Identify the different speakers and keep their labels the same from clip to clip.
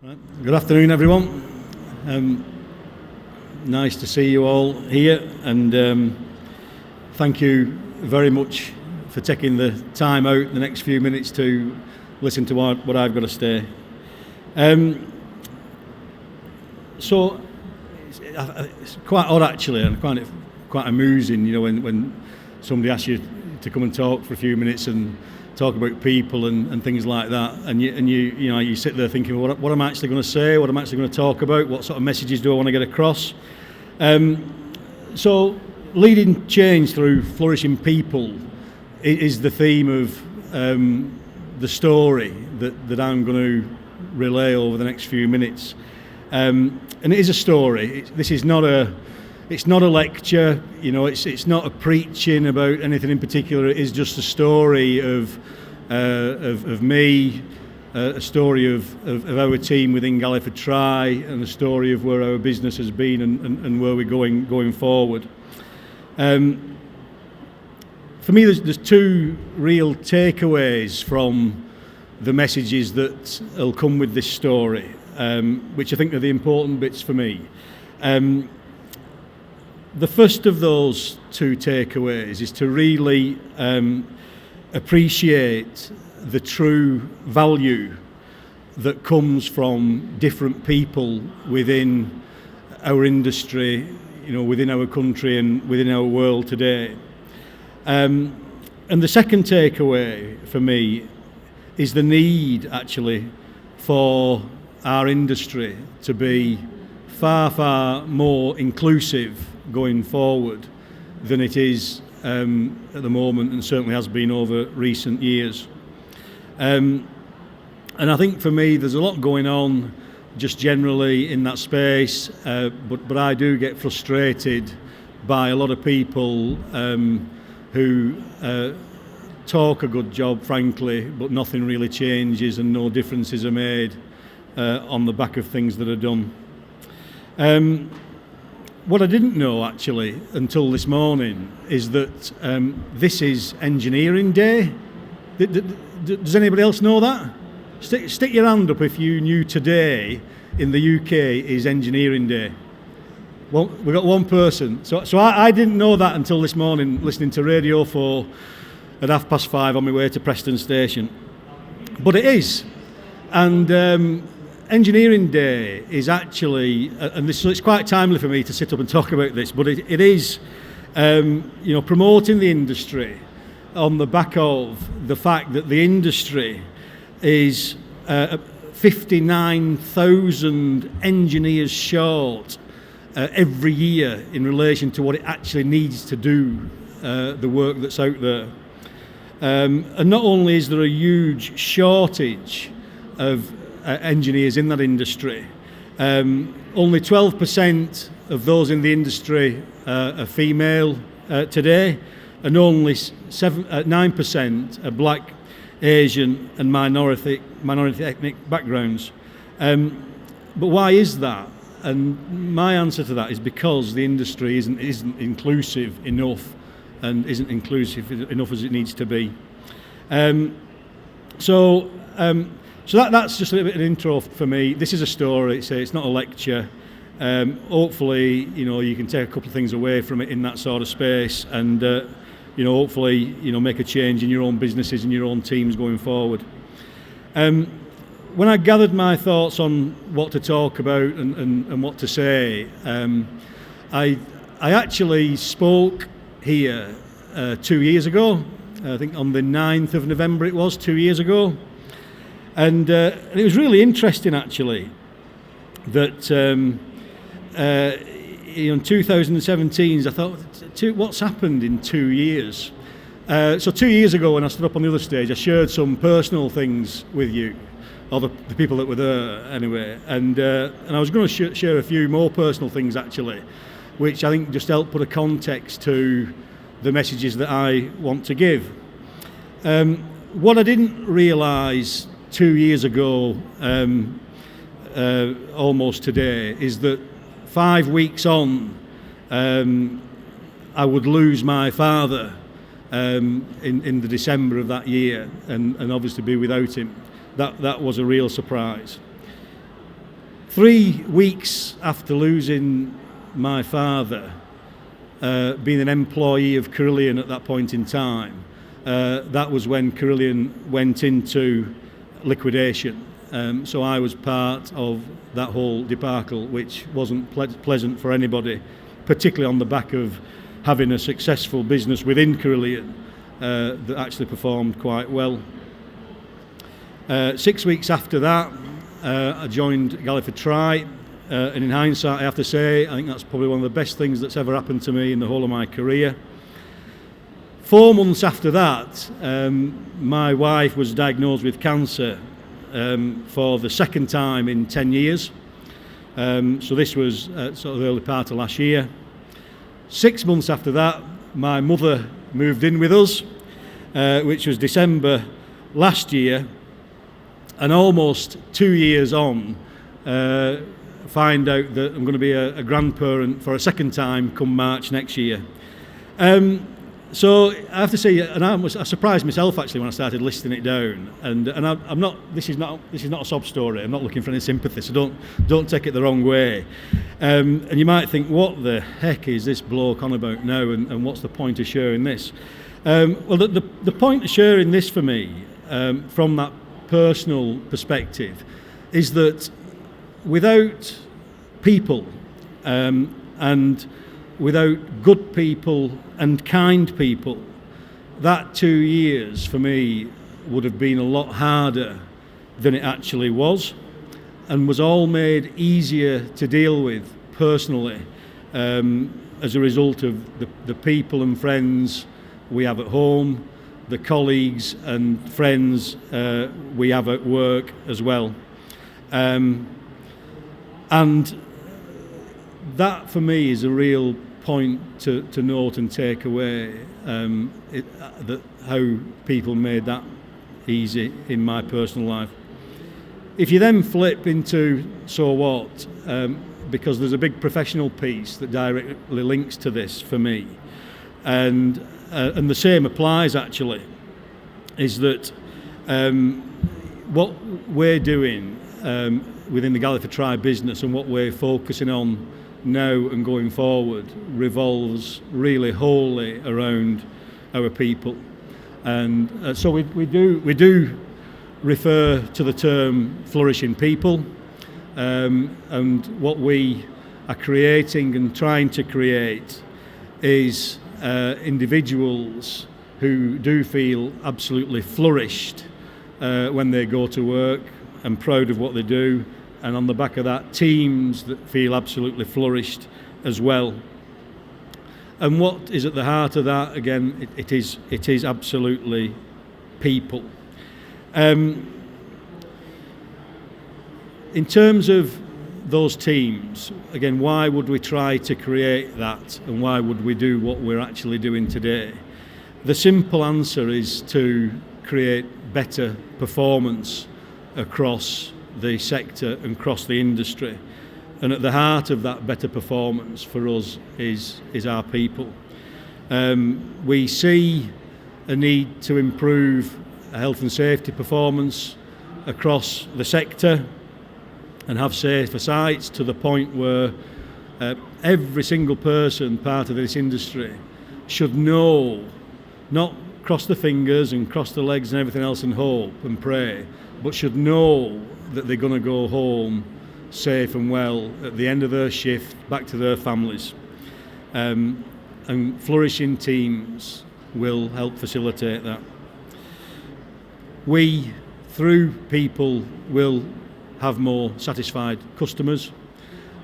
Speaker 1: Right. Good afternoon, everyone. Nice to see you all here, and thank you very much for taking the time out the next few minutes to listen to what I've got to say. So it's quite odd, actually, and I find it quite amusing, when somebody asks you to come and talk for a few minutes and talk about people and things like that, and you sit there thinking, well, what am I actually going to say? What am I actually going to talk about? What sort of messages do I want to get across? So leading change through flourishing people is the theme of the story that I'm going to relay over the next few minutes, and it is a story. This is not it's not a lecture, it's not a preaching about anything in particular. It is just a story of me, a story of our team within Galliford Try, and a story of where our business has been and where we're going forward. For me, there's two real takeaways from the messages that will come with this story, which I think are the important bits for me. The first of those two takeaways is to really appreciate the true value that comes from different people within our industry, within our country and within our world today. And the second takeaway for me is the need, actually, for our industry to be far, far more inclusive going forward than it is at the moment, and certainly has been over recent years. And I think for me there's a lot going on just generally in that space, but I do get frustrated by a lot of people who talk a good job, frankly, but nothing really changes and no differences are made on the back of things that are done. What I didn't know, actually, until this morning is that this is Engineering Day. Does anybody else know that? Stick your hand up if you knew today in the UK is Engineering Day. Well, we've got one person. So I didn't know that until this morning, listening to Radio 4 at 5:30 on my way to Preston Station. But it is. And Engineering Day is actually, so it's quite timely for me to sit up and talk about this, but it is, promoting the industry on the back of the fact that the industry is 59,000 engineers short every year in relation to what it actually needs to do the work that's out there. And not only is there a huge shortage of engineers in that industry, only 12% of those in the industry are female today, and only 9% are black, Asian and minority ethnic backgrounds. But why is that? And my answer to that is because the industry isn't inclusive enough, and isn't inclusive enough as it needs to be. So that's just a little bit of an intro for me. This is a story, it's not a lecture. Hopefully, you can take a couple of things away from it in that sort of space, and hopefully, make a change in your own businesses and your own teams going forward. When I gathered my thoughts on what to talk about and what to say, I actually spoke here 2 years ago. I think on the 9th of November it was, 2 years ago. And it was really interesting, actually, that in 2017, I thought, what's happened in 2 years? So 2 years ago, when I stood up on the other stage, I shared some personal things with you, or the people that were there anyway, and I was going to share a few more personal things, actually, which I think just help put a context to the messages that I want to give. What I didn't realise 2 years ago, almost today, is that 5 weeks on, I would lose my father in the December of that year, and obviously be without him. That was a real surprise. 3 weeks after losing my father, being an employee of Carillion at that point in time, that was when Carillion went into liquidation. So I was part of that whole debacle, which wasn't pleasant for anybody, particularly on the back of having a successful business within Carillion that actually performed quite well. 6 weeks after that, I joined Galliford Try, and in hindsight I have to say I think that's probably one of the best things that's ever happened to me in the whole of my career. 4 months after that, my wife was diagnosed with cancer for the second time in 10 years. So this was sort of the early part of last year. 6 months after that, my mother moved in with us, which was December last year, and almost 2 years on, find out that I'm going to be a grandparent for a second time come March next year. So I have to say, and I surprised myself actually when I started listing it down. And I'm not. This is not a sob story. I'm not looking for any sympathy. So don't take it the wrong way. And you might think, what the heck is this bloke on about now? And what's the point of sharing this? Well, the point of sharing this for me, from that personal perspective, is that without people and without good people and kind people, that 2 years for me would have been a lot harder than it actually was, and was all made easier to deal with personally as a result of the people and friends we have at home, the colleagues and friends we have at work as well. And that for me is a real point to note and take away, that how people made that easy in my personal life. If you then flip into so what, because there's a big professional piece that directly links to this for me, and the same applies actually, is that what we're doing within the Galliford Try business and what we're focusing on now and going forward revolves really wholly around our people, and so we do refer to the term flourishing people, and what we are creating and trying to create is individuals who do feel absolutely flourished when they go to work and proud of what they do, and on the back of that, teams that feel absolutely flourished as well. And what is at the heart of that? Again, it is absolutely people. In terms of those teams, again, why would we try to create that, and why would we do what we're actually doing today? The simple answer is to create better performance across the sector and across the industry, and at the heart of that better performance for us is our people. We see a need to improve health and safety performance across the sector and have safer sites to the point where every single person part of this industry should know, not cross the fingers and cross the legs and everything else and hope and pray, but should know that they're going to go home safe and well at the end of their shift, back to their families. And flourishing teams will help facilitate that. We, through people, will have more satisfied customers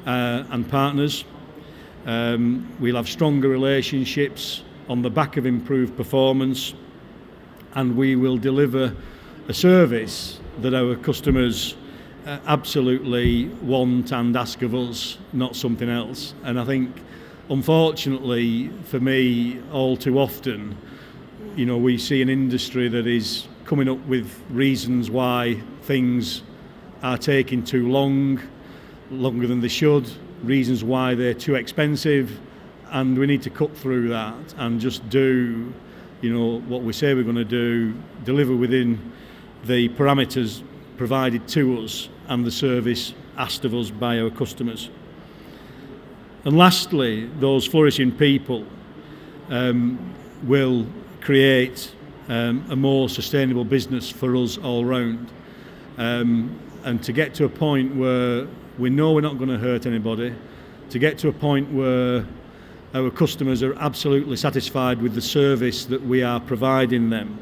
Speaker 1: and partners. We'll have stronger relationships on the back of improved performance, and we will deliver a service that our customers absolutely want and ask of us, not something else. And I think, unfortunately for me, all too often, we see an industry that is coming up with reasons why things are taking too long, longer than they should, reasons why they're too expensive, and we need to cut through that and just do, what we say we're going to do, deliver within the parameters provided to us and the service asked of us by our customers. And lastly, those flourishing people will create a more sustainable business for us all round. And to get to a point where we know we're not going to hurt anybody, to get to a point where our customers are absolutely satisfied with the service that we are providing them,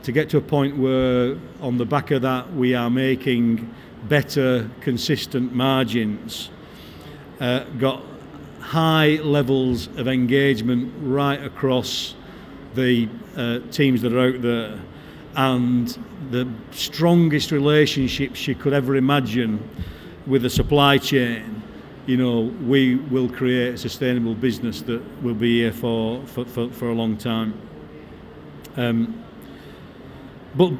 Speaker 1: to get to a point where on the back of that we are making better, consistent margins, got high levels of engagement right across the teams that are out there, and the strongest relationships you could ever imagine with the supply chain. We will create a sustainable business that will be here for a long time. But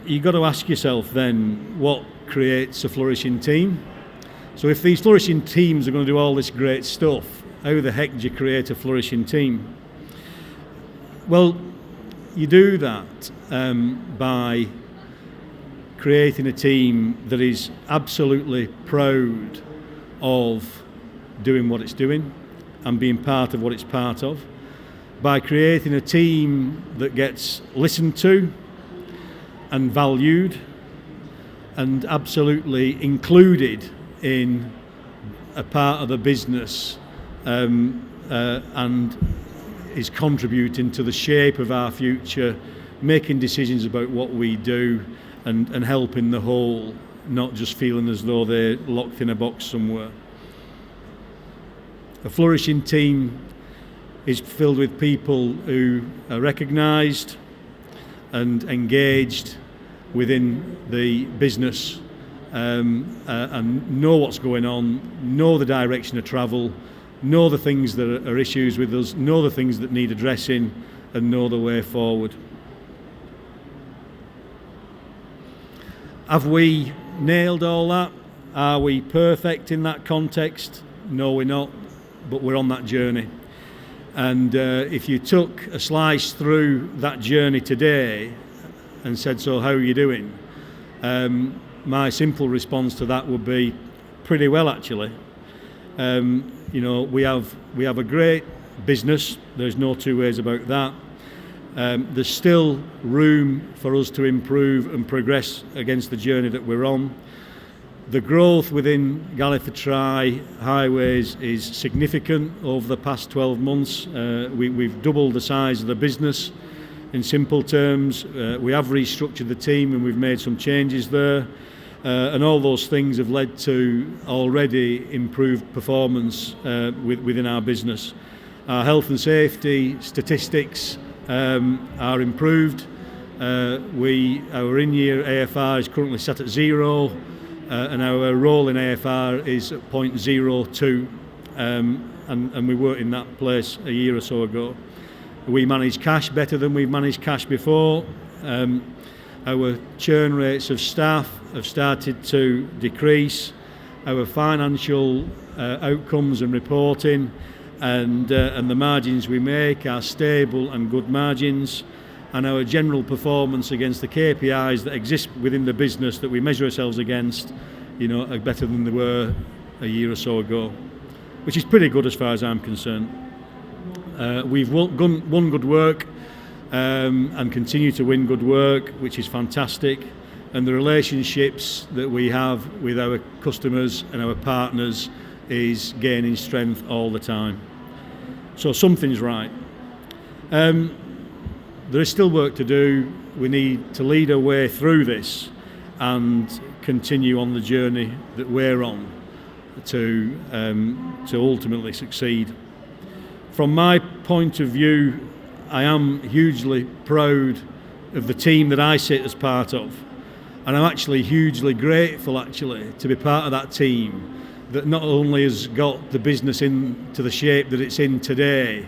Speaker 1: you've got to ask yourself then, what creates a flourishing team? So if these flourishing teams are going to do all this great stuff, how the heck do you create a flourishing team? Well, you do that by creating a team that is absolutely proud of doing what it's doing and being part of what it's part of, by creating a team that gets listened to and valued and absolutely included in a part of the business and is contributing to the shape of our future, making decisions about what we do and helping the whole, not just feeling as though they're locked in a box somewhere. A flourishing team is filled with people who are recognised and engaged within the business and know what's going on, know the direction of travel, know the things that are issues with us, know the things that need addressing, and know the way forward. Have we nailed all that? Are we perfect in that context? No, we're not, but we're on that journey. And if you took a slice through that journey today and said, so how are you doing? My simple response to that would be pretty well, actually. We have a great business. There's no two ways about that. There's still room for us to improve and progress against the journey that we're on. The growth within Galliford Try Highways is significant over the past 12 months. We've doubled the size of the business in simple terms. We have restructured the team and we've made some changes there. And all those things have led to already improved performance within our business. Our health and safety statistics are improved. Our in-year AFR is currently set at 0, and our rolling AFR is at 0.02, and we were in that place a year or so ago. We manage cash better than we've managed cash before. Our churn rates of staff have started to decrease. Our financial outcomes and reporting and the margins we make are stable and good margins, and our general performance against the KPIs that exist within the business that we measure ourselves against, are better than they were a year or so ago, which is pretty good as far as I'm concerned. We've won good work and continue to win good work, which is fantastic, and the relationships that we have with our customers and our partners is gaining strength all the time. So something's right. There is still work to do. We need to lead our way through this and continue on the journey that we're on to ultimately succeed. From my point of view, I am hugely proud of the team that I sit as part of, and I'm actually hugely grateful to be part of that team that not only has got the business into the shape that it's in today,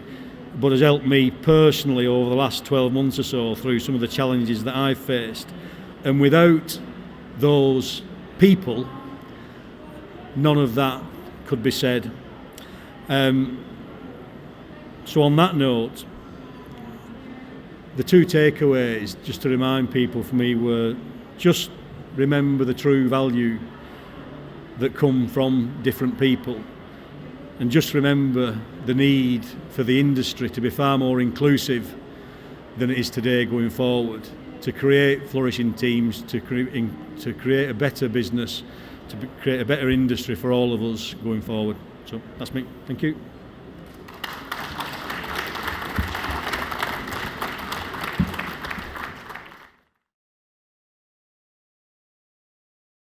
Speaker 1: but has helped me personally over the last 12 months or so through some of the challenges that I've faced. And without those people, none of that could be said. So on that note, the two takeaways, just to remind people for me, were just remember the true value that come from different people. And just remember the need for the industry to be far more inclusive than it is today going forward, to create flourishing teams, to create a better business, to create a better industry for all of us going forward. So that's me. Thank you.